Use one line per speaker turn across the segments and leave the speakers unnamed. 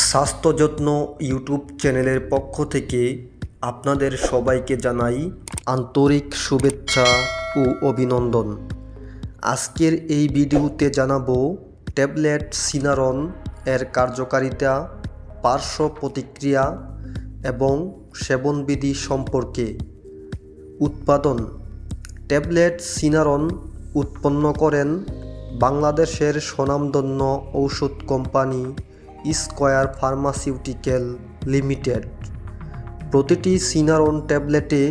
স্বাস্থ্য যত্ন ইউটিউব চ্যানেলের পক্ষ থেকে আপনাদের সবাইকে জানাই আন্তরিক শুভেচ্ছা ও অভিনন্দন। আজকের এই ভিডিওতে জানাবো ট্যাবলেট সিনারন এর কার্যকারিতা, পার্শ্ব প্রতিক্রিয়া এবং সেবনবিধি সম্পর্কে। উৎপাদন: ট্যাবলেট সিনারন উৎপন্ন করেন বাংলাদেশের স্বনামধন্য ঔষধ কোম্পানি স্কয়ার ফার্মাসিউটিক্যাল লিমিটেড। প্রতিটি সিনারন ট্যাবলেটে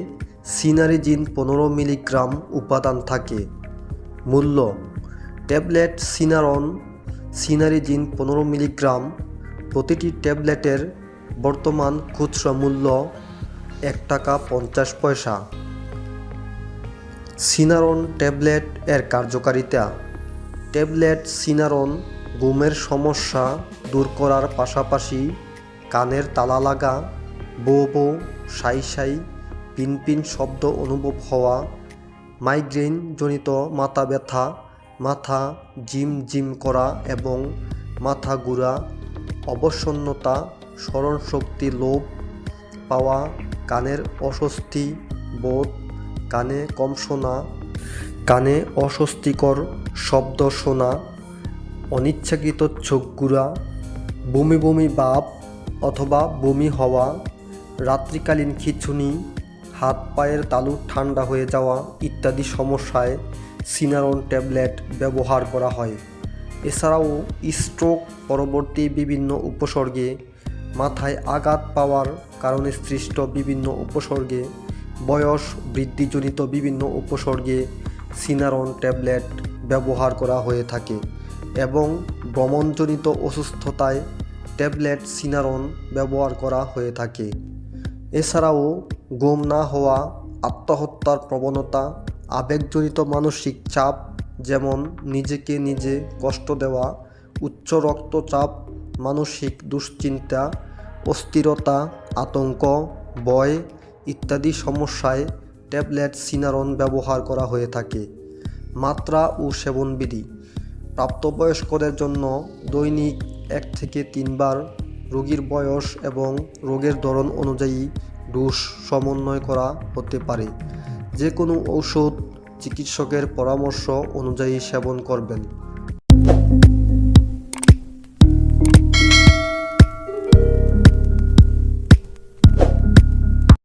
সিনারিজিন 15 মিলিগ্রাম উপাদান থাকে। মূল্য: ট্যাবলেট সিনারন সিনারিজিন 15 মিলিগ্রাম। প্রতিটি ট্যাবলেটের বর্তমান খুচরা মূল্য 1 টাকা 50 পয়সা। সিনারন ট্যাবলেট এর কার্যকারিতা: ট্যাবলেট সিনারন ঘুমের সমস্যা দূর করার পাশাপাশি কানের তালা লাগা, বো বো, সাই সাই, পিনপিন শব্দ অনুভব হওয়া, মাইগ্রেনজনিত মাথা ব্যথা, মাথা ঝিম ঝিম করা এবং মাথা ঘোরা, অবসন্নতা, স্মরণশক্তি লোপ পাওয়া, কানের অস্বস্তি বোধ, কানে কম শোনা, কানে অস্বস্তিকর শব্দ শোনা, অনিচ্ছাকৃত চোখ ঘোরা, বমি বমি ভাব অথবা বমি হওয়া, রাত্রিকালীন খিঁচুনি, হাত পায়ের তালু ঠান্ডা হয়ে যাওয়া ইত্যাদি সমস্যায় সিনারন ট্যাবলেট ব্যবহার করা হয়। এছাড়াও স্ট্রোক পরবর্তী বিভিন্ন উপসর্গে, মাথায় আঘাত পাওয়ার কারণে সৃষ্ট বিভিন্ন উপসর্গে, বয়স বৃদ্ধিজনিত বিভিন্ন উপসর্গে সিনারন ট্যাবলেট ব্যবহার করা হয়ে থাকে এবং ভ্রমণজনিত অসুস্থতায় ট্যাবলেট সিনারন ব্যবহার করা হয়ে থাকে। এছাড়াও ঘুম না হওয়া, আত্মহত্যার প্রবণতা, আবেগজনিত মানসিক চাপ যেমন নিজেকে নিজে কষ্ট দেওয়া, উচ্চ রক্তচাপ, মানসিক দুশ্চিন্তা, অস্থিরতা, আতঙ্ক, ভয় ইত্যাদি সমস্যায় ট্যাবলেট সিনারন ব্যবহার করা হয়ে থাকে। মাত্রা ও সেবনবিধি: প্রাপ্তবয়স্কদের জন্য দৈনিক 1 থেকে 3 বার, রোগীর বয়স এবং রোগের ধরন অনুযায়ী ডোজ সমন্বয় করা হতে পারে। যে কোনো ঔষধ চিকিৎসকের পরামর্শ অনুযায়ী সেবন করবেন।